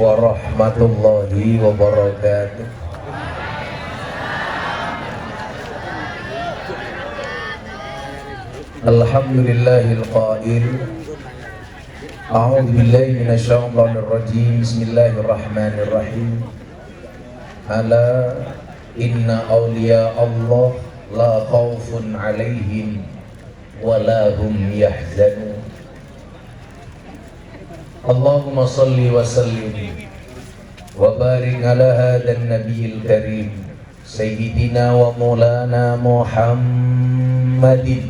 warahmatullahi wabarakatuh. Alhamdulillahil qail a'udzu billahi minasyaitonir rajim. Bismillahirrahmanirrahim. Ala inna awliya Allah la khaufun 'alaihim wa la hum yahzanun. Allahumma salli wa sallim wa barik ala hadan nabiyil karim sayyidina wa maulana Muhammadin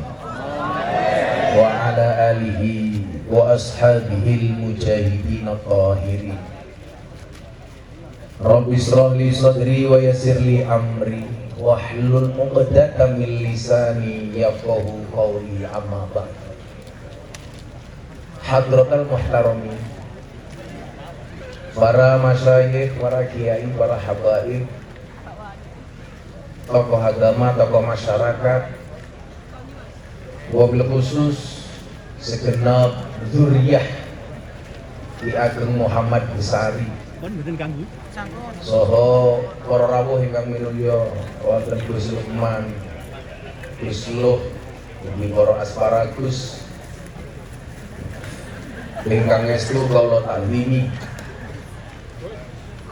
wa ala alihi wa ashabihil mujahidin at-tahirin. Rabbi israh li sadri wa yassir li amri wahlul 'uqdatam min lisani yafqahu qawli, amma ba'd. Hadratal muhtaramin, para masyayikh, para kiai, para habaib, tokoh agama, tokoh masyarakat, wabil khusus segenap zuriyah Ki Ageng Muhammad Besari soho para rawuh ingkang minulya wonten Gus Lukman, Gus Luh, ugi para asparagus ingkang estu kula takwimi.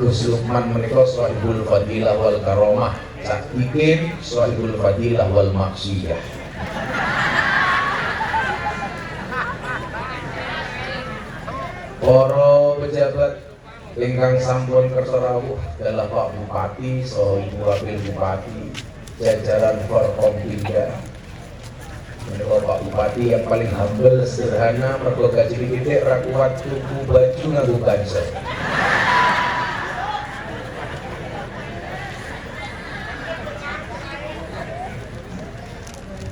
Gus Lukman menika sahibul fadilah wal karomah, sak bikin sahibul fadilah wal maksiyah. Para pejabat ingkang sampun kersa rawuh adalah Pak Bupati, saha Ibu Wakil Bupati, jajaran Forkompinda. Menika Pak Bupati yang paling humble, sederhana, mergo gaji titik ra kuat tuku baju nganggo banser.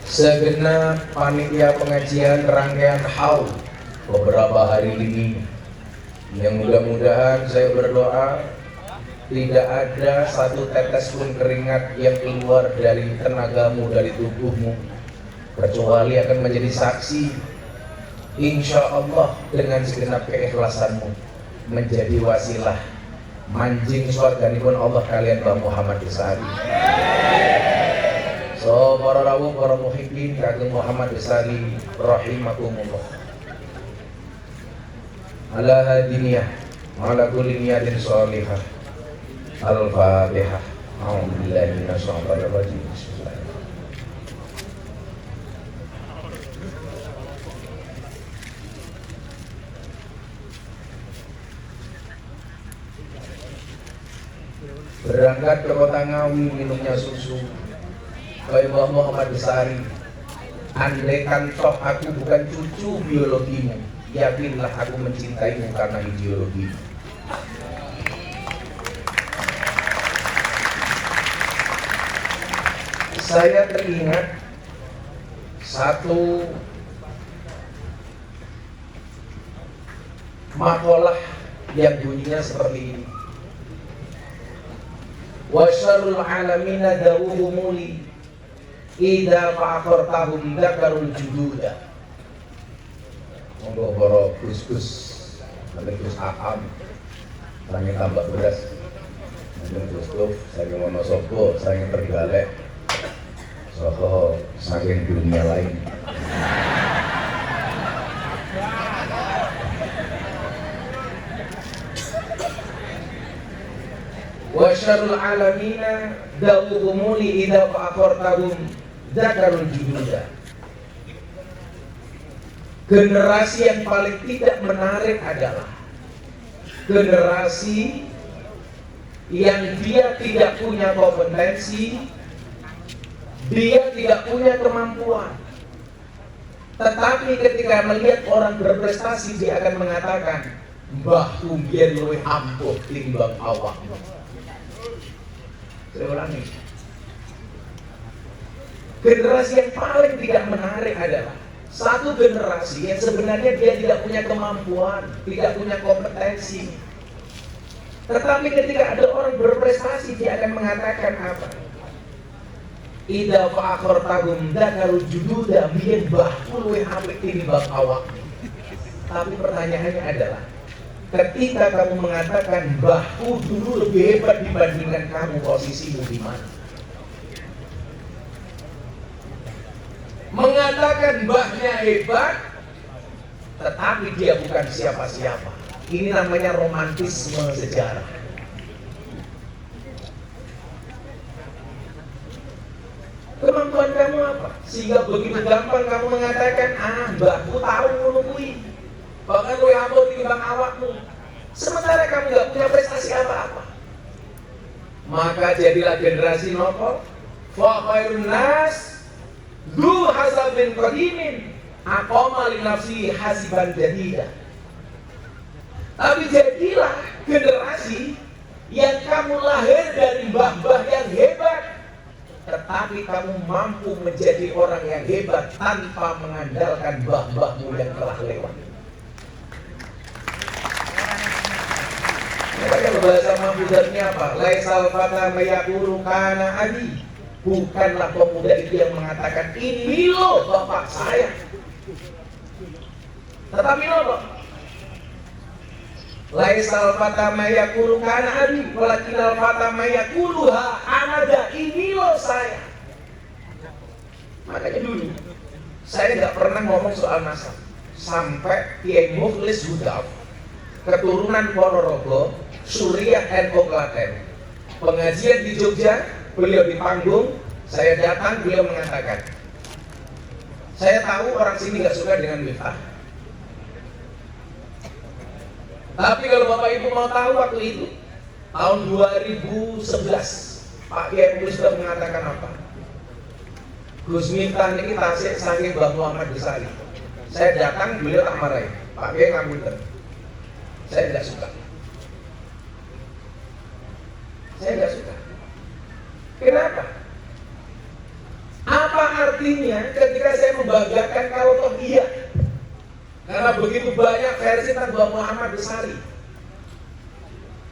Segenap panitia pengajian rangkaian haul beberapa hari ini, yang mudah-mudahan saya berdoa tidak ada satu tetes pun keringat yang keluar dari tenagamu, dari tubuhmu, kecuali akan menjadi saksi, insya Allah dengan segenap keikhlasanmu menjadi wasilah manjing swarganipun Allah kalian Mbah Muhammad Besari. So para rawuh, para muhibbin Kageng Muhammad Besari rahimakumullah. Ala hadiniyah ala kulli niyatin sholihah. Al-Fatihah. A'udzubillahi minasyaitonir rajim. Berangkat ke kota Ngawi minumnya susu kayak Mbah Muhammad Besari. Andaikan toh aku bukan cucu biologimu, yakinlah aku mencintaimu karena ideologi. Saya teringat satu makalah yang bunyinya seperti ini. Wa syarrul alamina dawuhumuli idza fa'akartahum dzakarul jududa. Monggo para Gus-gus, Gus Aham, sange tambak beras, Gus Duf, sange Wonosobo, sange Trenggalek, soho saking dunia lain. Wa syarrul alamina dawuhumuli idza fa'akartahum dzakarul jududa. Generasi yang paling tidak menarik adalah generasi yang dia tidak punya kompetensi, dia tidak punya kemampuan, tetapi ketika melihat orang berprestasi dia akan mengatakan, mbah kumbien luwih ampuh timbang awak. Saya ulangi, generasi yang paling tidak menarik adalah satu generasi yang sebenarnya dia tidak punya kemampuan, tidak punya kompetensi, tetapi ketika ada orang berprestasi dia akan mengatakan apa? Idza fa'akartahum dzakarul jududa, biyen mbahku luwih apik tinimbang awak. Tapi pertanyaannya adalah, Ketika kamu mengatakan mbahku dulu lebih hebat dibandingkan kamu, posisimu di mana? Mengatakan mbahnya hebat, tetapi dia bukan siapa-siapa. Ini namanya romantisme sejarah. Kemampuan kamu apa? Sehingga begitu gampang kamu mengatakan, mbahku tahu menunggui, bahkan lu yang timbang awakmu. Sementara kamu gak punya prestasi apa-apa. Maka jadilah generasi nopo fa khairun nas du hasabin qadimin aqama li nafsi hasiban jadida. Tapi jadilah generasi yang kamu lahir dari mbah-mbah yang hebat, tetapi kamu mampu menjadi orang yang hebat tanpa mengandalkan mbah-mbahmu yang telah lewat. Makanya bahasa mafuzatnya apa? Laisal fata mayaqulu kana abi. Bukanlah pemuda itu yang mengatakan ini loh bapak saya. Tetapi loh, laisal fata mayaqulu kana abi, walakinal fata mayaquluha anada, ini loh saya. Makanya dulu saya nggak pernah ngomong soal nasab sampai Kiai Mukhlis Hudaf, keturunan Ponorogo, Suriah NU Klaten, pengajian di Jogja, beliau di panggung, saya datang, beliau mengatakan, saya tahu orang sini nggak suka dengan miftah, tapi kalau Bapak Ibu mau tahu waktu itu tahun 2011 Pak Kiai Mukhlis sudah mengatakan apa? Gus Miftah ini tasik saking Mbah Muhammad Besari. Saya datang, beliau tak marahin, Pak Kiai ngapunten, saya nggak suka. Saya nggak suka. Kenapa? Apa artinya ketika saya membanggakan kalau toh iya? Karena begitu banyak versi tentang Mbah Muhammad Besari.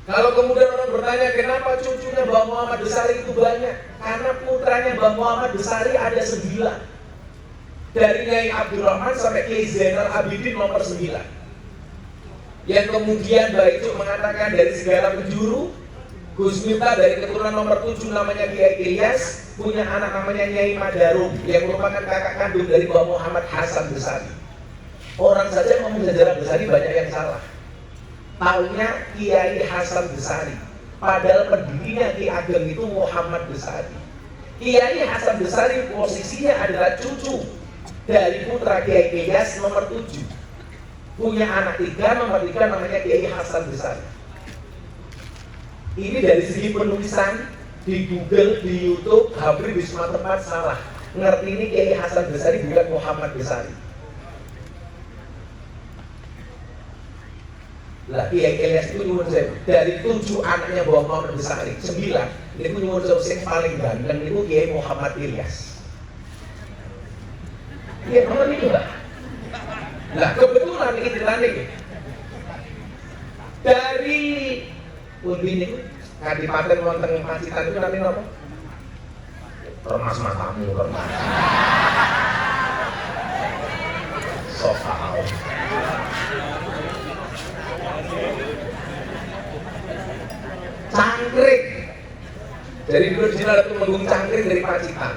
Kalau kemudian orang bertanya kenapa cucunya Mbah Muhammad Besari itu banyak? Karena putranya Mbah Muhammad Besari ada 9. Dari Nyai Abdurrahman sampai Kiai Zainal Abidin nomor 9. Yang kemudian Mbah Icuk mengatakan dari segala penjuru, Gus Miftah dari keturunan nomor 7 namanya Kiai Ilyas, punya anak namanya Nyai Madarum yang merupakan kakak kandung dari Mbah Muhammad Hasan Besari. Orang saja ngomong sejarah Besari banyak yang salah. Taunya Kiai Hasan Besari, padahal pendirinya Ki Ageng itu Muhammad Besari. Kiai Hasan Besari posisinya adalah cucu dari putra Kiai Ilyas nomor 7. Punya anak 3, nomor 3 namanya Kiai Hasan Besari. Ini dari segi penulisan di Google, di YouTube, hampir di semua tempat salah. Ngerti ini Kiai Hasan Besari bukan Muhammad Besari. Lah Kiai Ilyas itu nyuwun sewu, dari 7 anaknya Mbah Muhammad Besari, 9 itu nyuwun sewu sing paling ganteng itu Kiai Muhammad Ilyas. Iya, benar itu Mbak. Nah kebetulan ini ceritanya dari Undi ini Kadipaten wonten Pacitan itu namanya apa? Remas matamu, remas. Sokal. Cangkrik. Jadi dulu di sini ada Tumenggung Cangkrik dari Pacitan.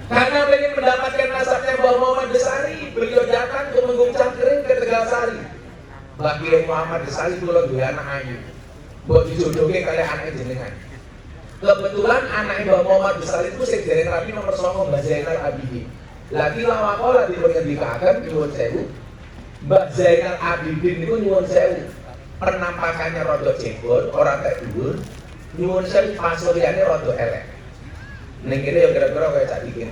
Karena ingin mendapatkan nasabnya Mbah Muhammad Besari, beliau datang ke Tumenggung Cangkring ke Tegalsari. Mbah Kiai Muhammad Besari kula duwe anak ayu. Mbok dijodohke kali anak jenengan. Kebetulan anaknya Mbah Muhammad Besari itu sing dereng rapi nomor 9 Mbah Zainal Abidin. Lagi lawakola dipun ngendikaken nyuwun sewu. Mbah Zainal Abidin niku nyuwun sewu. Penampakannya rada jebol, ora tek dhuwur. Nyuwun sewu pasuriyane rada elek. Ning kene ya kira-kira kaya cak iki.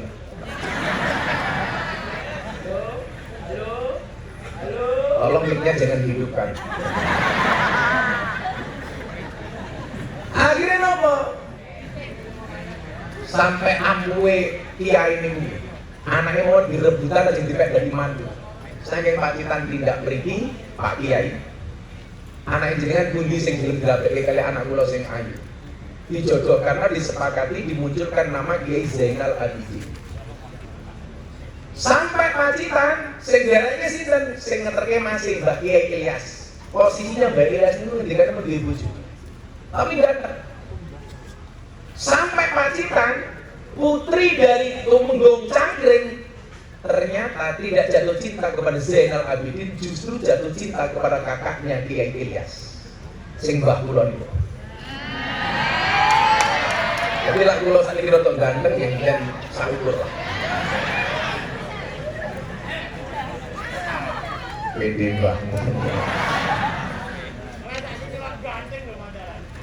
Tolong mic-nya jangan dihidupkan. Akhirnya nopo? Sampai ampuhe kiai ini, anaknya mau direbutan aja dipek dari mantu. Saking Pacitan tindak mriki, Pak Kiai. Anak jenengan pundi sing gelem dilapeke kali anak kula sing ayu. Dijodoh karena disepakati dimunculkan nama Kiai Zainal Abidin. Sampai Pacitan, sing dereke sinten sing ngeterke masih Mbah Kiai Ilyas. posisinya Mbak Ilyas itu ngendikane mau duwe bojo. Tapi ganteng. Sampai Pacitan, putri dari Tumenggung Cangkring ternyata tidak jatuh cinta kepada Zainal Abidin, justru jatuh cinta kepada kakaknya Kiai Ilyas. Sing mbah kula niku. Jadi lah kula sakniki rada ganteng yang saukur lah. Pede banget.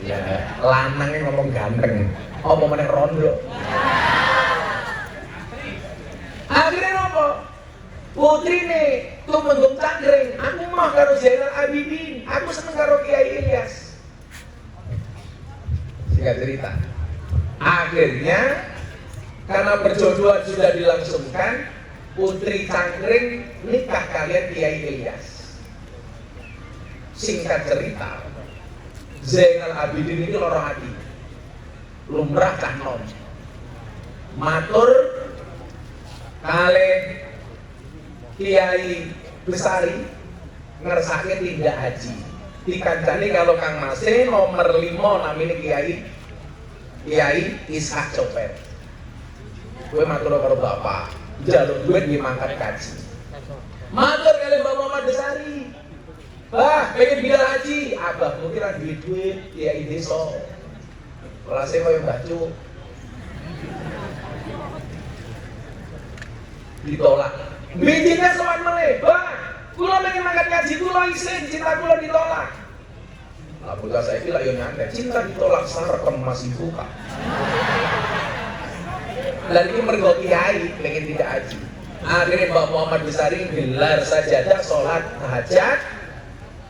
Ya, lanangnya ngomong ganteng, omongannya rondo. Akhirnya apa? Putri nih, Tumenggung Cangkring, aku mah karo Zainal Abidin, aku seneng karo Kiai Ilyas. Singkat cerita, akhirnya karena perjodohan sudah dilangsungkan, Putri Cangkring nikah kalian Kiai Ilyas. Singkat cerita, Zainal Abidin ini loro hati, lumrah cah nom, matur kali Kiai Besari ngersake tidak haji. Dikancani kalau Kang Masih nomor 5 namanya Kiai Ishak Copet. Gue matur karo bapak, jalur duit dimangkat kaji. Matur kali Mbak Muhammad Besari, bah, pengen bilang haji, abah mungkin ada duit Kiai desa. Kelasnya kaya bacu. Ditolak. Bijinya sowan melebah. Kula pengen mangkat kaji, kula isin, cinta kula ditolak. Lah buka saya kira yo nyantai, cinta ditolak sarekem masih buka. Dan ini mergo kiai pengen tidak haji. Akhirnya Mbak Muhammad Besari gelar sajadah sholat hajat,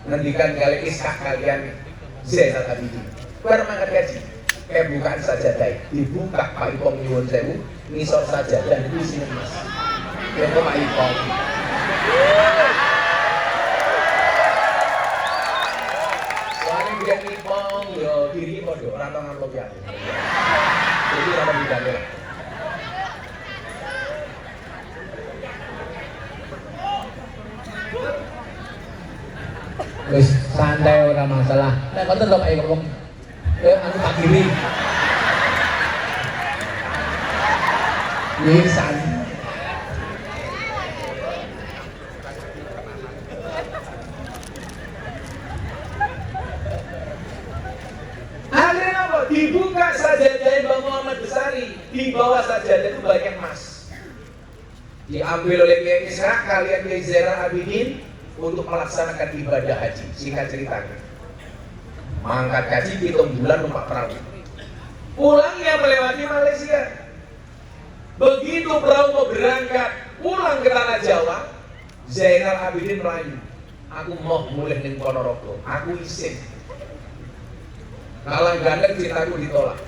ngendikan kali iskak kalian Zainal Abidin. Bareng mangkat kaji, kayak bukaan sajadah, dibuka Pak Ipong nyuwun sewu, ngisor sajadah di sini mas. Yang Pak Ipong. Soalnya dia Ipong, yo diri podo, orang tau ngamplop ya. Jadi orang bidangnya. Wis santai ora masalah. Nek konten lho Pak ngomong. Anu tak kiri. Wis santai. Akhirnya apa? Dibuka sajadah Mbak Muhammad Besari, di bawah sajadah itu banyak emas. Diambil oleh Kiai Ishak kalian Kiai Zainal Abidin untuk melaksanakan ibadah haji. Singkat ceritanya, mangkat haji 7 bulan numpak perahu, pulangnya melewati Malaysia. Begitu perahu mau berangkat pulang ke tanah Jawa, Zainal Abidin melayu, aku mau mulai ning Ponorogo, aku isin. Kalah gandeng cintaku ditolak.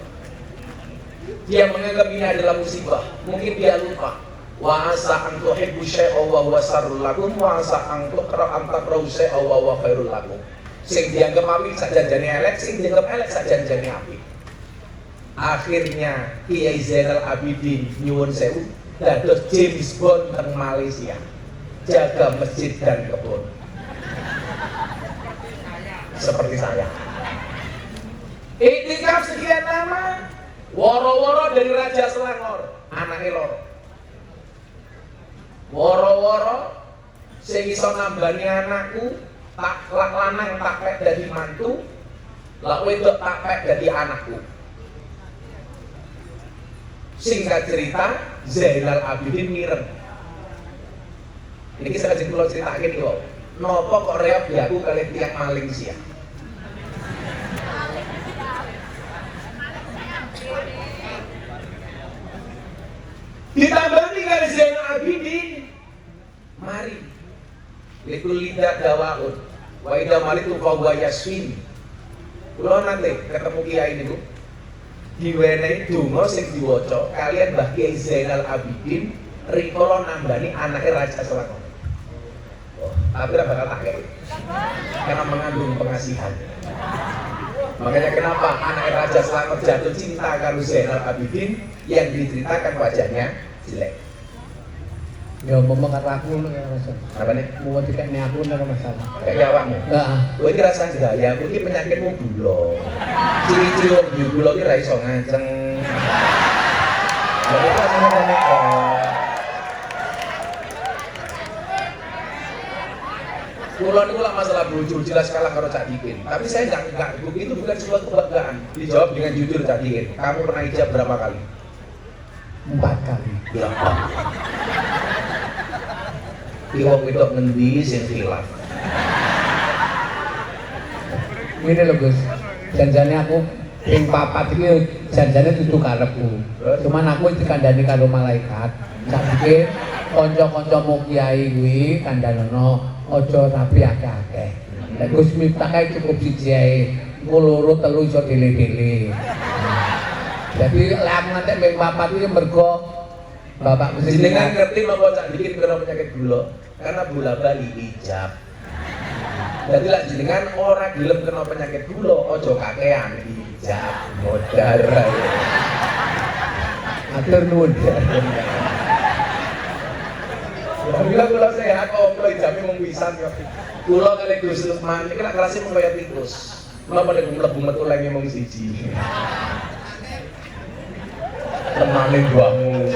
Dia menganggap ini adalah musibah, mungkin dia lupa. Wa asa an tuhibbu syai'an wa huwa syarrul lakum wa asa an takrahu syai'an wa huwa khairul lakum. Sing dianggap apik sajanjane elek, sing dianggap elek sajanjane apik. Akhirnya Kiai Zainal Abidin nyuwun sewu dados James Bond teng Malaysia, jaga masjid dan kebun. Seperti saya. Iktikaf sekian lama, woro-woro dari Raja Selangor, anaknya loro. Woro-woro sing iso nambani anakku, tak lanang tak pek dadi mantu, lak wedok tak pek dadi anakku. Singkat cerita, Zainal Abidin mireng. Ini saya kasih pulau ceritakin kok. Nopo kok reok diaku kalian tiang maling sia. Ditambah nih kali Zainal Abidin. Mari likul lidah dawaun wa idha malitu fahuwa yaswin. Kulo nanti ketemu kiai ini bu, diwenehi donga sing diwaca kalian Mbah Kiai Zainal Abidin rikala nambani anaknya Raja Selangor. Tapi ora bakal tak karena mengandung pengasihan. Makanya kenapa anak Raja Selangor jatuh cinta karo Zainal Abidin yang diceritakan wajahnya jelek. Ya ngomong karo aku lho ya Mas. Apa nih? Mau dikene aku ora masalah. Kayak awakmu. Heeh. Kowe iki rasa gaya, kowe iki penyakitmu gula. Ciri-ciri wong gula iki ra iso nganceng. Lha kok rasane ngene kok. Kulo niku lah masalah bojo jelas kalah karo Cak Dikin. Tapi saya enggak itu bukan sebuah kebanggaan. Dijawab dengan jujur Cak Dikin. Kamu pernah ijab berapa kali? 4 kali. Ya. Ki wong wedok ngendi sing khilaf. Ini lho Gus, janjane aku ping 4 iki janjane dudu karepku. Cuman aku dikandani karo malaikat. Saiki kanca-kancamu kiai kuwi kandhanono aja rapi akeh-akeh. Nek Gus Miftah kae cukup siji ae. Engko loro telu iso dele-dele. Jadi lek aku ngantek ping 4 iki mergo Bapak mesti Jenengan ngerti napa Cak Dikin kena penyakit gula? Karena bola bali ijab. Jadi lah jenengan ora gelem kena penyakit gula, ojo kakean ijab modar. atur nuwun. Alhamdulillah kula sehat kok kula ijame mung pisan kok. Kula kali Gus Lukman iki lak kerase mung kaya tikus. Napa nek mlebu metu lenge mung siji. Temane mbahmu.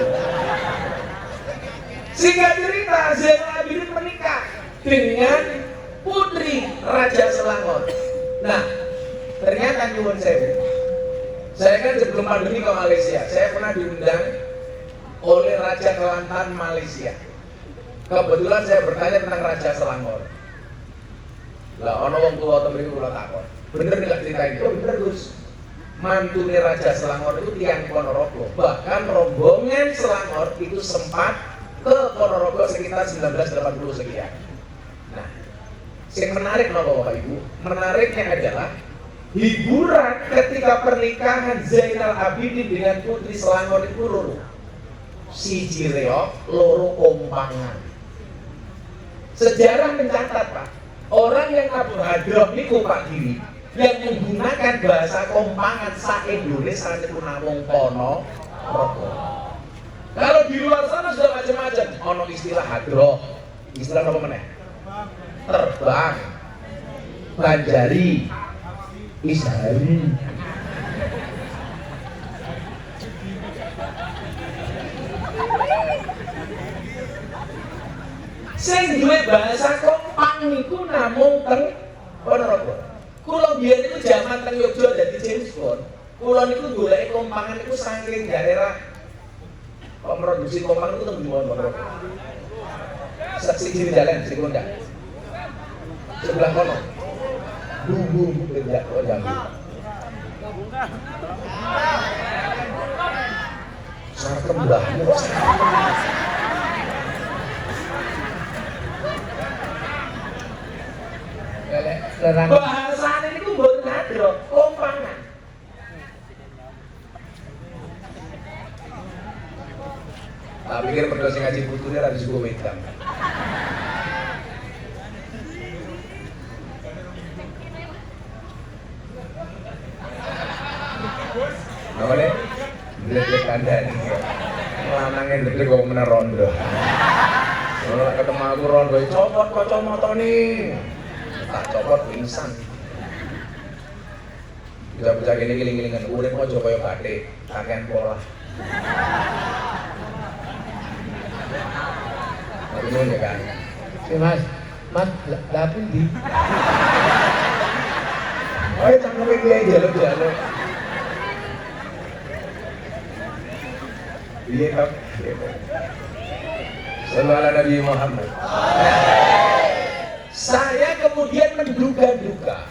Singkat cerita, Zainal Abidin menikah dengan putri Raja Selangor. Nah, ternyata nyuwun saya kan sebelum pandemi ke Malaysia, saya pernah diundang oleh Raja Kelantan Malaysia. Kebetulan saya bertanya tentang Raja Selangor. Lah, ono wong tua temen kula takon. Bener nggak cerita ini? Oh bener Gus. Mantune Raja Selangor itu tiang Ponorogo. Bahkan rombongan Selangor itu sempat ke Ponorogo sekitar 1980 sekian. Nah, yang menarik Bapak Ibu, menariknya adalah hiburan ketika pernikahan Zainal Abidin dengan Putri Selangor itu loro. Siji reog, loro kompangan. Sejarah mencatat Pak, orang yang Abu Hadroh niku Pak Giri yang menggunakan bahasa kompangan sa-Indonesia niku namung Ponorogo. Kalau di luar sana sudah macam-macam, ono istilah hadroh, istilah apa meneh? Terbang, banjari, isari. Sing duwe bahasa kompang niku namung teng Ponorogo. Kula biyen niku jaman teng Yogyakarta dadi James Bond. Kula niku golek kompangan niku saking daerah pemroduksi kompang itu tembus di Ponorogo. Siji jalan, sing enggak. Sebelah kono. Bumbu kerja kok jambu. Sarkem mbahmu. Bahasane niku mboten hadro, kompangan. Tak pikir perlu sing ngaji putune ra disuguh wedang. Apa nih? Dledek kandhani. Lanange dledek kok meneh rondo. Ora ketemu aku rondo, copot kacamatane. Tak copot pingsan. Bisa-bisa gini giling-gilingan urip aja kaya bathik, kakean pola. Betul ya kan? Si Mas, dapun di. Oh, cangkeme kiai jaluk-jaluk. Iya kan? Sallallahu Nabi Muhammad. Saya kemudian menduga-duga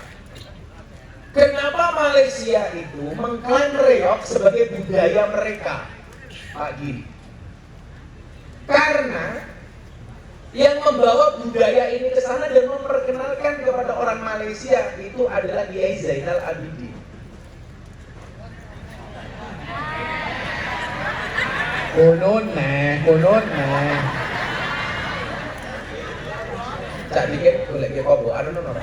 kenapa Malaysia itu mengklaim reog sebagai budaya mereka, Pak Giri. Karena yang membawa budaya ini ke sana dan memperkenalkan kepada orang Malaysia itu adalah Kiai Zainal Abidin. Kunun neh. Cak dikit boleh ke kobo, anu nono.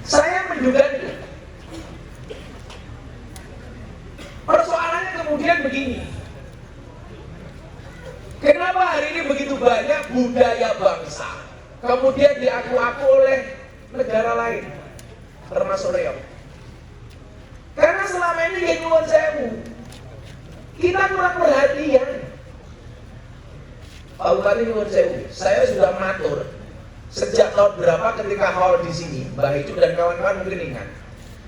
Saya menduga nih. Persoalannya kemudian kemudian diaku-aku oleh negara lain, termasuk Riau. Karena selama ini ya nyuwun sewu, kita kurang perhatian. Pak Bupati nyuwun sewu, saya sudah matur sejak tahun berapa ketika haul di sini, Mbah Ijuk dan kawan-kawan mungkin ingat.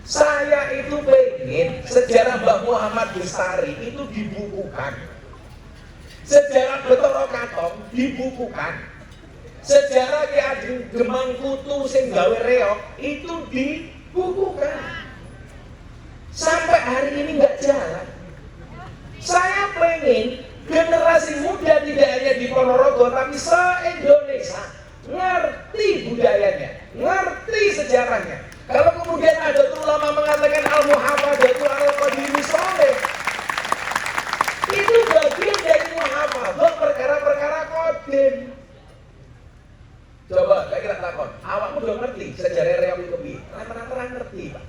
Saya itu pengen sejarah Mbah Muhammad Bestari itu dibukukan. Sejarah Betoro Katong dibukukan. Sejarah Ki Ageng Demang Kutu sing gawe reok itu dibukukan. Sampai hari ini nggak jalan. Saya pengen generasi muda tidak hanya di Ponorogo tapi se-Indonesia ngerti budayanya, ngerti sejarahnya. Kalau kemudian ada ulama mengatakan al-muhafadzatu al-qadimi soleh, itu bagian dari muhafadzah perkara-perkara kodim. Coba, saya kira takon, awakmu udah ngerti sejarah reok itu piye? Rata-rata ngerti, Pak.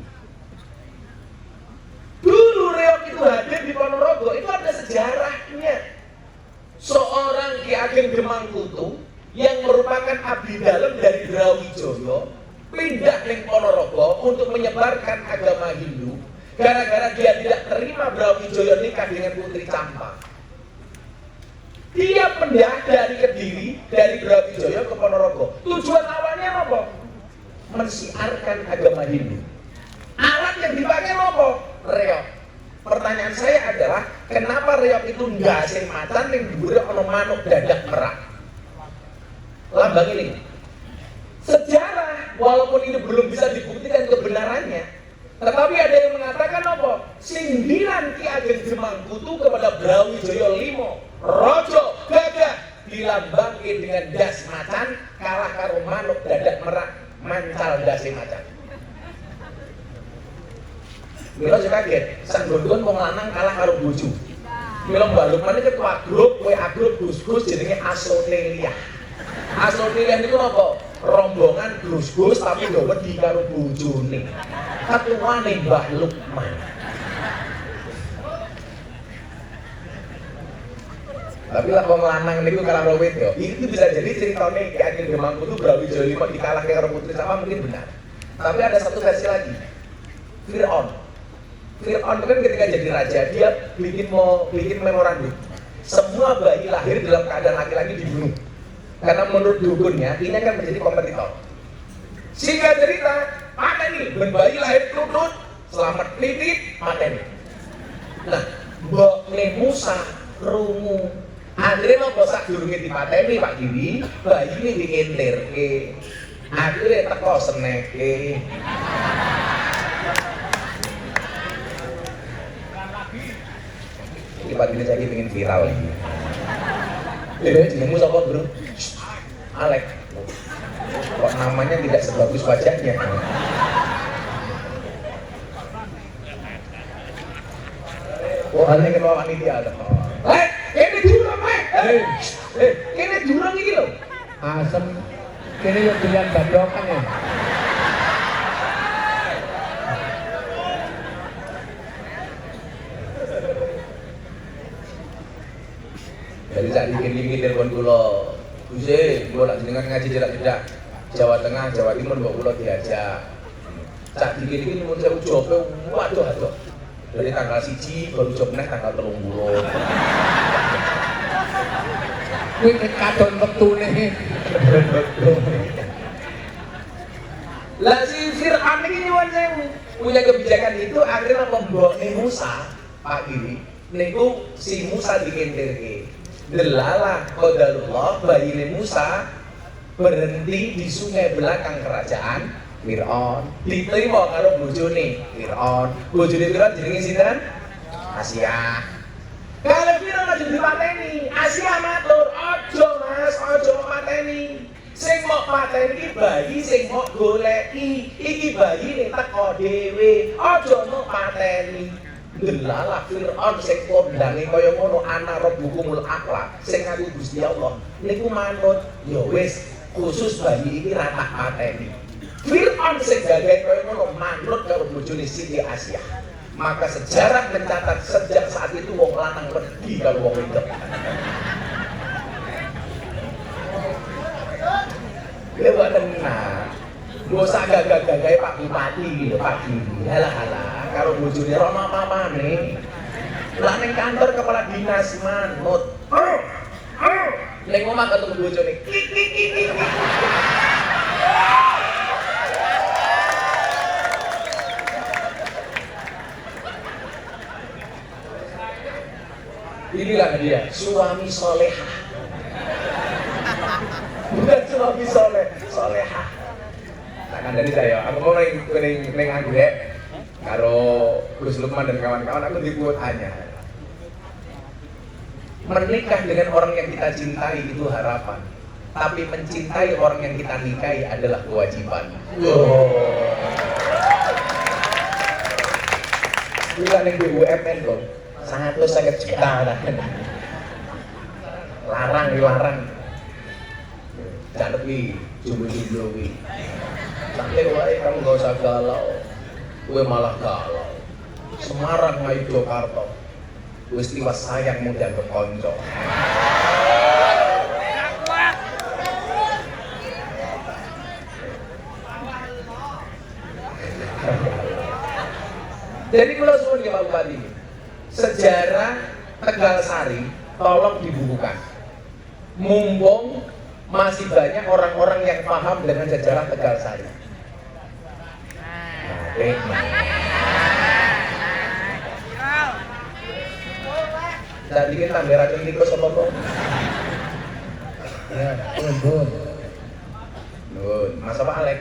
Dulu reok itu hadir di Ponorogo, itu ada sejarahnya. Seorang Ki Ageng Demang Kutu yang merupakan abdi dalam dari Brawijaya pindah ke Ponorogo untuk menyebarkan agama Hindu gara-gara dia tidak terima Brawijaya nikah dengan Putri Campa. Dia pindah dari Kediri, dari Brawijaya ke Ponorogo. Tujuan awalnya apa? Mensiarkan agama Hindu. Alat yang dipakai apa? Reok. Pertanyaan saya adalah, kenapa reok itu nggak sing macan yang diburi ono manuk dadak merak? Lambang ini. Sejarah, walaupun ini belum bisa dibuktikan kebenarannya, tetapi ada yang mengatakan apa? Sindiran Ki Ageng Demang Kutu kepada Brawijaya Limo, Rojo gagah dilambangkan dengan das macan kalah karo manuk dadak merak mancal dasi macan. Mila juga kaget, sang gondon wong lanang kalah karo bojo. Mila Mbak Lukman iki ketua grup, WA grup Gus-Gus jenenge Asotelia. Asotelia niku apa? Rombongan Gus-Gus tapi do wedi karo bojone. Ketuane Mbah Lukman. Tapi lah wong lanang niku kalah karo wedok. Itu bisa jadi ceritane Ki Ageng Demang Kutu Brawijaya Lima dikalahke karo Putri Campa mungkin benar. Tapi ada satu versi lagi. Fir'aun itu kan ketika jadi raja dia bikin memorandum. Semua bayi lahir dalam keadaan laki-laki dibunuh. Karena menurut dukunnya ini akan menjadi kompetitor. Sehingga cerita pateni, bayi lahir kerutut, selamat titit, pateni. Nah, Mbok Musa rungu. Akhirnya nopo sak durunge dipateni Pak Kiwi, bayi ini dientirke. Akhirnya teko seneke. Pak ini saya ingin viral lagi. Jenengmu siapa bro? Alek. Kok namanya tidak sebagus wajahnya? Oh, ini kebawa panitia. Ini jurang, ini jurang ini loh. Asem, ini yang pilihan gandokan ya. Jadi saat dikit-dikit telepon kula, Guse, kula jenengan ngaji jedak-jedak Jawa Tengah, Jawa Timur, mbok kula diajak. Saat dikit-dikit nyuwun sewu jobe, waduh aduh. Dari tanggal 1 baru job neh tanggal 30. Kuwi kadon wektune. Lah si Fir'aun iki nyuwun sewu, punya kebijakan itu akhirnya Mbokne Musa, Pak Giri, niku si Musa dikentirke. Delalah qadarullah bayine Musa berhenti di sungai belakang kerajaan Fir'aun. Diterima karo bojone Fir'aun. Bojone Fir'aun jenenge sinten? Asia. Kalau Fir'aun aja dipateni, Asia matur, "Aja Mas, aja mateni. Sing mau pateni iki bayi sing mau goleki. Iki bayine teko dhewe. Aja mau pateni." Delalah Fir'aun sing kondange kaya ngono ana rabbukumul a'la sing ngaku Gusti Allah niku manut ya wis khusus bayi iki ra tak pateni. Fir'aun sing gagah kaya ngono manut karo bojone Siti Asia. Maka sejarah mencatat sejak saat itu wong lanang wedi karo wong wedok. Ya buat tenang. Gak usah gagah-gagah Pak Bupati gitu, Pak Gini. Halah-halah, karo bojone rono mamane. Lah ning kantor kepala dinas manut. Ning omah ketemu bojone. Inilah dia suami solehah, bukan suami solehah. Nah dari saya, aku mau neng anggrek, karo Gus Lukman dan kawan-kawan, aku dibuat hanya menikah dengan orang yang kita cintai itu harapan, tapi mencintai orang yang kita nikahi adalah kewajiban. Gila neng BUMN dong. 150 juta larang jangan lebih jumlah santai wae kamu gak usah galau, gue malah galau. Semarang ngayu Jakarta wis tiwas sayang mau dianggap konco. Jadi kalau suruh Pak Bupati, sejarah Tegal Sari tolong dibukukan. Mumpung masih banyak orang-orang yang paham dengan sejarah Tegal Sari. Jadi kita tambah racun tikus apa kok? Ya, Nun. Mas apa Alek?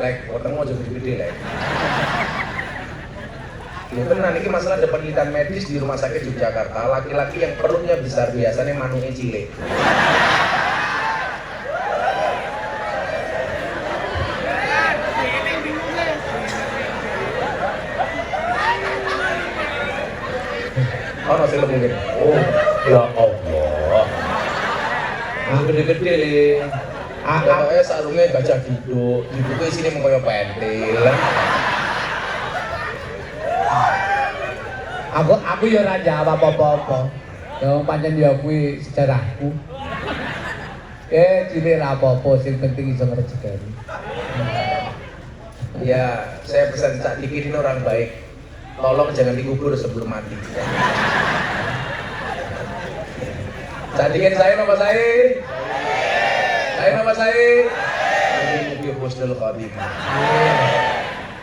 Lek, ketemu aja gede-gede Lek. Ya benar, ini masalah ada penelitian medis di rumah sakit Yogyakarta, laki-laki yang perutnya besar biasanya manuknya cilik. Oh, masih mungkin. Oh, ya Allah. Gede-gede nih. Katanya sarungnya gajah duduk, duduknya sini mengkoyo pentil. Aku ya ora jawab apa-apa. Ya pancen ya kuwi sejarahku. Cilik ra apa-apa, sing penting iso ngrejekeni. Ya, saya pesan Cak Diki ini orang baik. Tolong jangan dikubur sebelum mati. Cak Diki saya nama saya. Saya nama saya. Ini Husnul Khotimah.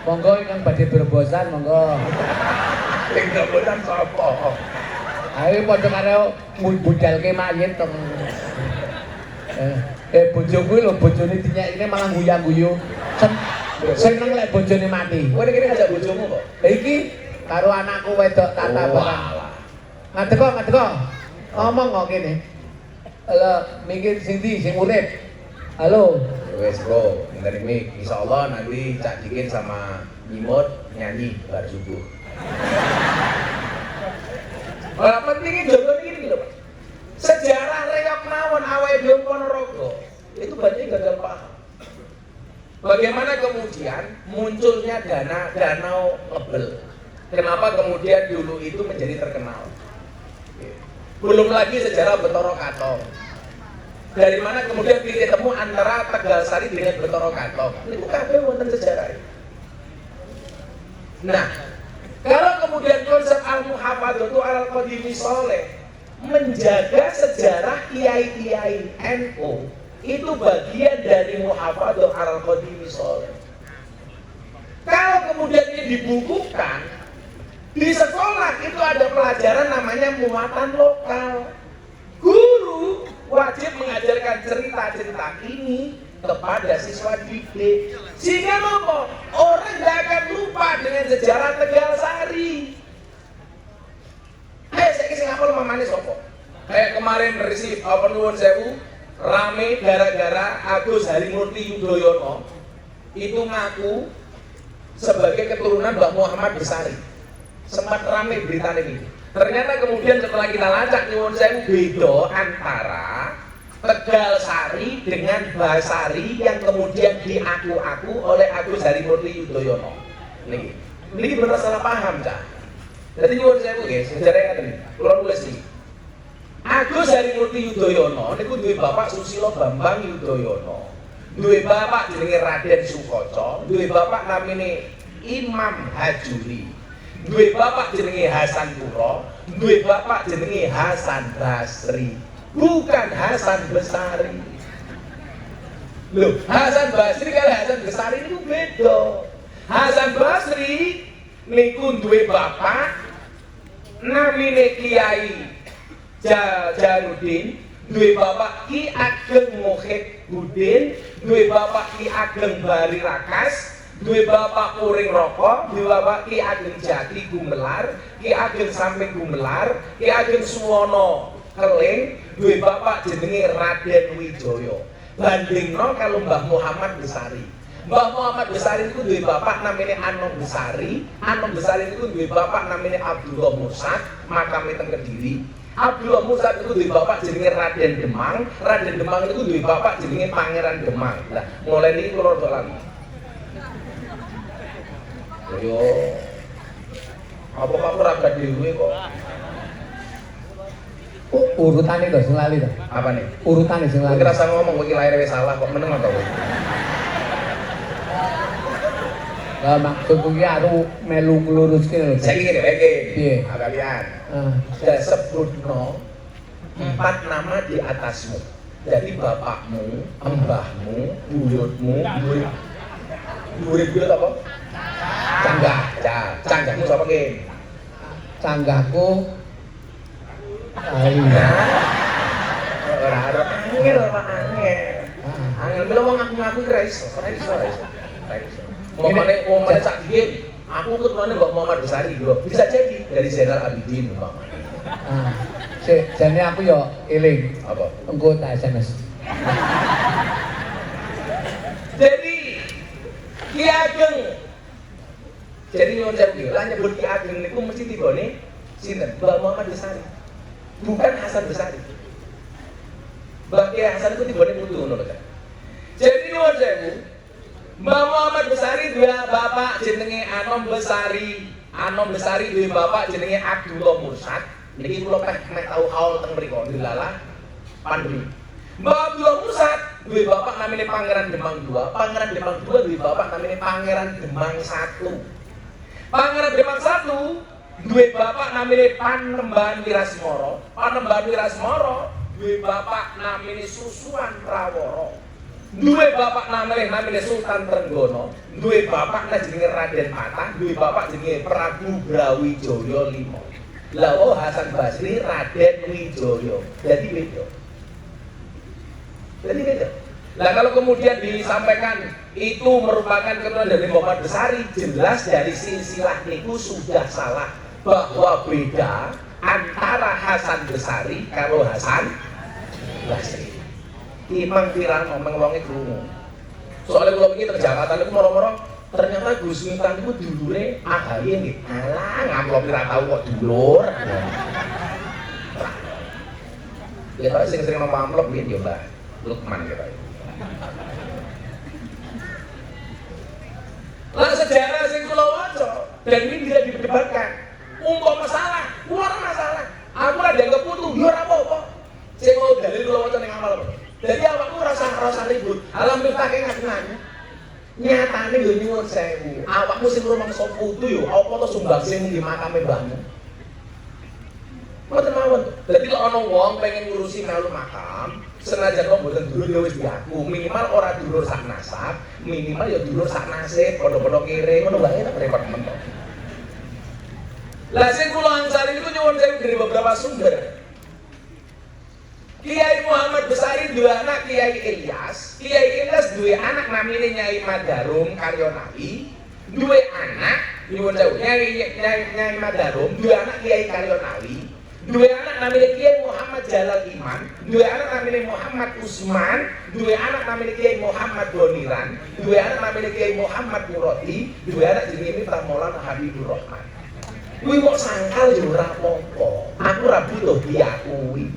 Monggo ingkang badhe berbosan monggo. Tinggal bosan sapa? Ayo padha karo budalke mayit to. Bojoku lho bojone dinyekne malah guyu-guyu. Seneng lek bojone mati. Kowe iki ngajak bojomu kok. Iki karo anakku wedok Tata barang. Ngadeko. Ngomong kok kene. Halo, mikir sing ndi sing urip. Halo. Wes bro, dari mik. Insyaallah nanti Cak Dikin sama Nyimot nyanyi bar subuh. Ora pentingnya jodoh ini lho, Pak. Sejarah reok mawon awake dhewe Ponorogo itu banyak gagal paham. Bagaimana kemudian munculnya danau Ngebel? Kenapa kemudian dulu itu menjadi terkenal? Belum lagi sejarah Betoro Katong. Dari mana kemudian titik temu antara Tegal Sari dengan Betoro Katong? Itu kabeh wonten sejarah. Nah, kalau kemudian konsep Al-Muhafadzatu Alal Qadimi Sholeh menjaga sejarah kiai-kiai NU itu bagian dari Muhafadzatu Alal Qadimi Sholeh. Kalau kemudian ini dibukukan di sekolah itu ada pelajaran namanya muatan lokal. Guru wajib mengajarkan cerita-cerita ini kepada siswa didik sehingga apa? Orang tidak akan lupa dengan sejarah Tegal Sari. Saya kisah ngapal mamane sopo. Kayak kemarin resip apa nuwun sewu rame gara-gara Agus Harimurti Yudhoyono itu ngaku sebagai keturunan Mbah Muhammad Besari. Sempat rame berita ini. Ternyata kemudian setelah kita lacak nyuwun sewu beda antara Tegal Sari dengan Basari yang kemudian diaku-aku oleh Agus Harimurti Yudhoyono. Niki bener salah paham, Cak. Jadi nyuwun sewu nggih, sejarah ngaten. Kula nulis iki. Agus Harimurti Yudhoyono niku duwe bapak Susilo Bambang Yudhoyono. duwe bapak jenenge Raden Sukoco, duwe bapak namine Imam Hajuri, duwe bapak jenenge Hasan Puro, duwe bapak jenenge Hasan Basri, bukan Hasan Besari. Loh, Hasan Basri karo Hasan Besari itu beda. Hasan Basri niku duwe bapak namine Kiai Jaludin, duwe bapak Ki Ageng Muhid Budin, duwe bapak Ki Ageng Bari Rakas, duwe bapak Puring Rokok, duwe bapak Ki Ageng Jati Gumelar, Ki Ageng Samping Gumelar, Ki Ageng Suwono Keling, duwe bapak jenenge Raden Wijoyo. Bandingno kalau Mbah Muhammad Besari. Mbah Muhammad Besari itu duwe bapak namanya Anom Besari. Anom Besari itu duwe bapak namanya Abdullah Mursad, makame teng Kediri. Abdullah Mursad itu duwe bapak jenenge Raden Demang. Raden Demang itu duwe bapak jenenge Pangeran Demang. Lah, mulai niki kula rada lali. Yo. Apa kok ora gak dhewe kok? Urutane lho sing lali to. Apa nih? Urutane sing lali. Kowe rasa ngomong kowe iki lahir wis salah kok meneng to kowe. Lah maksudku ki aku melu ngluruske lho. Saiki ngene iki. Piye? Kalian. Ah. Sudah sebutno 4 nama di atasmu. Jadi bapakmu, mbahmu, buyutmu, murid-murid apa? Canggah. Canggahmu sapa ki? Canggahku Ayo. Ora arep angel Pak angel. Angel melu wong ngaku ora iso. Momane sak dikit, aku ketuane Mbak Muhammad Besari lho. Bisa jadi dari Zainal Abidin umpama. Jane aku yo eling. Apa? Engko tak SMS. Jadi Ki Ageng. Jadi nyuwun sewu, lah nyebut Ki Ageng niku mesti tibane sinten? Mbak Muhammad Besari. Bukan Hasan Besari. Mbak Kiai Hasan itu tibane mutu ngono lho. Jadi nyuwun sewu, Mbak Muhammad Besari dua bapak jenenge Anom Besari. Anom Besari duwe bapak jenenge Abdullah Mursad. Niki kula meh tau haul teng mriku dilalah pandemi. Mbak Abdullah Mursad duwe bapak namanya Pangeran Demang II. Pangeran Demang II duwe bapak namanya Pangeran Demang I. Pangeran Demang I duwe bapak namanya Panembahan Wirasmara. Panembahan Wirasmara duwe bapak namanya Susuan Prawara. Duwe bapak namanya Sultan Trenggono, duwe bapak jenenge Raden Patah, duwe bapak jenenge Prabu Brawijaya V. Lah Hasan Basri Raden Wijoyo. Jadi beda. Lah kalau kemudian disampaikan itu merupakan keturunan dari Muhammad Besari, jelas dari silsilah niku sudah salah bahwa beda antara Hasan Besari karo Hasan Basri. Imang pirang ngomong wonge krungu. Soalnya kula iki teng Jakarta niku moro-moro ternyata Gus Miftah niku dulure AHY nggih. Alah ngamplop ora tau kok dulur. Ya ta sing sering ngomong amplop piye yo Mbah Lukman kira. Lah sejarah sing kula waca dan ini tidak diperdebatkan. Umpama masalah, ora masalah. Aku ora dianggap putu, yo ora apa-apa. Sing mau dalil kula waca ning amal. Jadi awakmu rasa ribut. Alam Miftah ki ngaten. Nyatane yo nyuwun sewu. Awakmu sing rumangsa putu yo apa to sumbangsih di makame mbahmu. Mboten mawon. Dadi lek ana wong pengen ngurusi melu makam, senajan kok mboten dulur ya wis diaku. Minimal ora dulur sak nasab, minimal ya dulur sak nasib, padha-padha kere, ngono wae tak repot mentok. Lah sing kula ansari itu nyuwun sewu dari beberapa sumber. Kiai Muhammad Besari dua anak Kiai Ilyas. Kiai Ilyas dua anak namanya Nyai Madarum Karyonawi. Dua anak nyuwun sewu Nyai Madarum, dua anak Kiai Karyonawi. Dua anak namanya Kiai Muhammad Jalal Iman, dua anak namanya Muhammad Usman, dua anak namanya Kiai Muhammad Boniran, dua anak namanya Kiai Muhammad Muroti, dua anak jenenge Miftah Maulana Habibur Rahman. Kuwi kok sangkal yo ora apa-apa. Aku ora butuh diakui.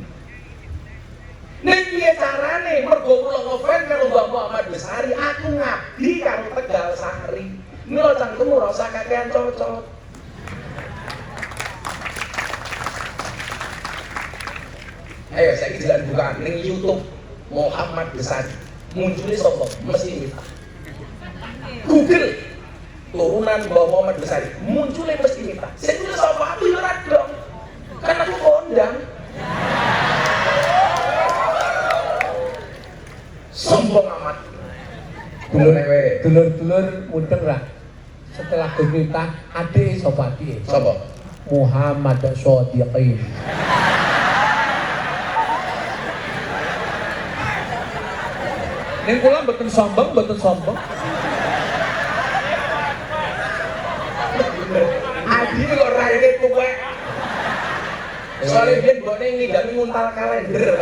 Nek piye carane mergo kula ngefans karo Mbah Muhammad Besari, aku ngabdi karo Tegal Sari. Mila cangkemmu ora usah kakean cocok. Ayo saiki jalan bukaan ning YouTube Muhammad Besari. munculnya sombong mesti minta. Google turunan Mbah Muhammad Besari munculnya mesti minta. Saya tulis apa aku ya ora dong. Kan aku kondang. Sombong amat. Dulur-dulur mudeng ra. Setelah gerita adik sapa adik? Sapa? Muhammad Shodiqin. Ning kula mboten sombong. Adi kok raine tuwek. Soale biyen mbokne ngidami nguntal kalender.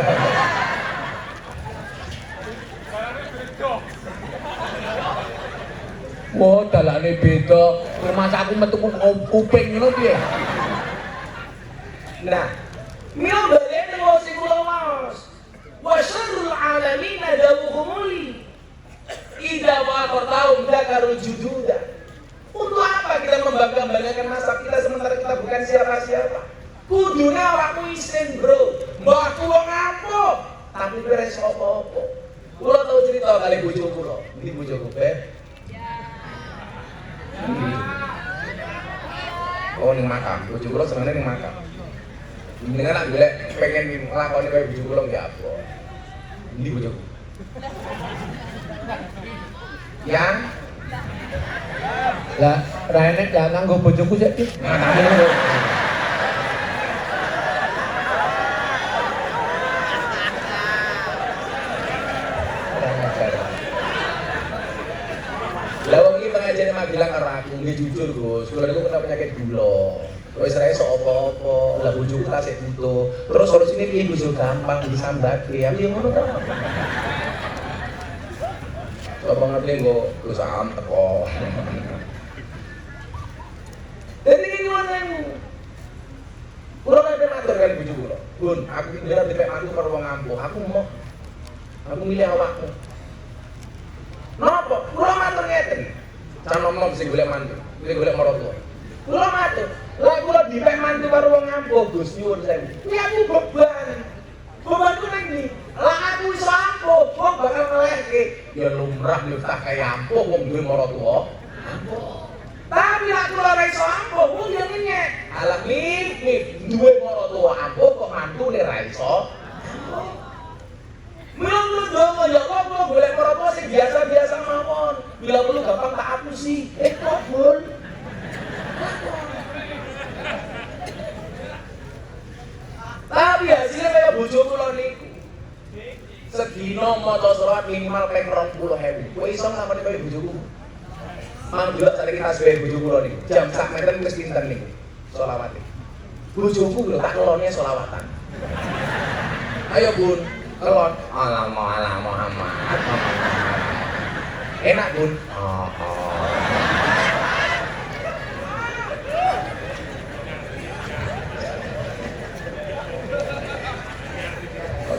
Wah, dalane beda. Rumah aku metu kuping ngono piye? Nah, mila balen wong sing kula waos. Wa syarrul alamin dawuhumuli. Idza waqartahum dzakarul jududa. Untuk apa kita membangga-banggakan nasab kita sementara kita bukan siapa-siapa? Kudune awakmu isin, Bro. Mbahku wong ampuh, tapi kowe ora iso apa-apa. Kula tau cerita kali bojo kula. Iki bojoku, Beb. Oh, ning makam. Bojo kula senengane ning makam. Jenengan nak golek pengen nglakoni kaya bojo kula nggih apa. Ini bojoku. Yang Lah, ra enek lah nganggo bojoku sik, Dik. Lah wong iki pengajian Magelang karo aku nggih jujur, Gus. Kula niku kena penyakit gula. Wis ra iso apa-apa. Lah bojoku tasik butuh. Terus solusine piye Gus? Gampang disambake. Aku yo ngono ta. Coba ngerti kok Gus am teko. Jadi ini wonten. Kula nate matur kali bojo kula. Bun, aku iki bener dipek mantu karo wong ampuh. Aku milih awakmu. Napa? Kula matur ngeten. Can nom-nom sing golek mantu, sing golek maratuwa. Kula matur, lek kula dipek mantu karo wong ampuh, Gus nyuwun sewu. Kuwi aku beban. Bebanku ning ndi? Lah aku iso ampuh, wong bakal ngelehke. Ya lumrah nyutah kaya ampuh wong duwe maratuwa. Ampuh. Tapi aku ora iso ampuh, wong yo ngenyek. Alah mif duwe maratuwa ampuh kok mantune ra iso. Mula dongo ya kok kula golek maratuwa sing biasa-biasa mawon. Bila perlu gampang tak hapusi. Kok bul. Tapi hasilnya kaya bojo kula niku. Sedina maca selawat minimal ping 20.000. Kowe iso nglakoni kaya bojoku. Manggil sakniki tasbih bojo kula niku. Jam sak meten wis pinten niku. Selawate. Bojoku lho tak kelone selawatan. Ayo Bun, kelon. Alamak Muhammad. Enak Bun.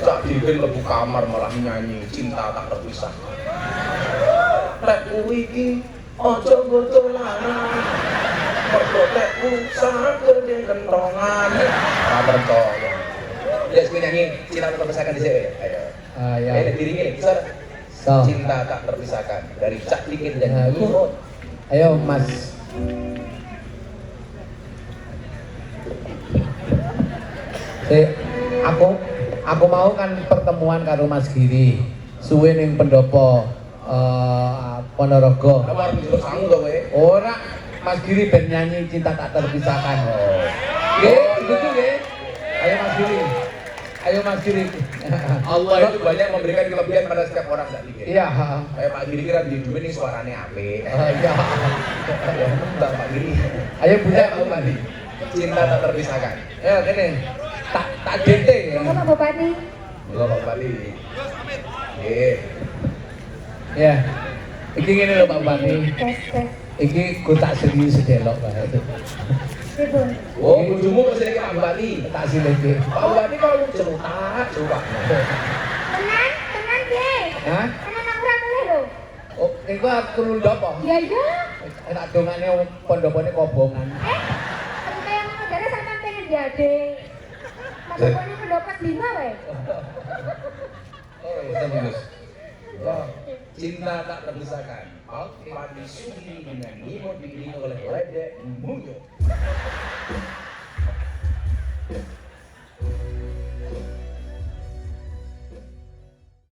Cak Dipin lebu kamar malah nyanyi cinta tak terpisahkan. Lek kuwi iki aja nggo dolanan. Mergo tekku saged ning kentongan. Ora percaya. Ya sing nyanyi cinta tak terpisahkan dhisik. Ayo. Ya. Ayo diringi bisa. So. Cinta tak terpisahkan dari Cak Dipin dan Ibu. Ayo Mas. Aku mau kan pertemuan karo Mas Giri. Suwe ning pendopo Ponorogo. Apa arep njur sangu to kowe? Ora, Mas Giri ben nyanyi cinta tak terpisahkan. Nggih, betul nggih. Ayo Mas Giri. Ayo Mas Giri. Allah itu banyak memberikan kelebihan pada setiap orang enggak dikit. Iya, Kayak Pak Giri kira di duit nih suaranya apik. iya. Ya, Mbak Pak Giri. Ayo Bunda, Aku tadi cinta tak terpisahkan. ya kene. Tak DT ya. Pak Bupati. Belum Pak Bupati. Nggih. Ya. Iki ngene lho Pak Bupati. Tes. Iki ku tak serius delok bae. Pripun? Oh, bojomu mesti iki Pak Bupati. Tak sileke. Pak Bupati kalau cerita coba. Tenan piye? Hah? Tenan aku ora mulih lho. Oh, iku aku ndopo. Ya iya. Tak dongane pondokane kobongan. Aku kaya ngono jare sampean pengen jade. Mas pokoknya pendapat 5 wae. Oh, serius. Ya. Cinta tak terpisahkan. Padi Sugi dengan Nimo diiringi oleh Ledek Munyo.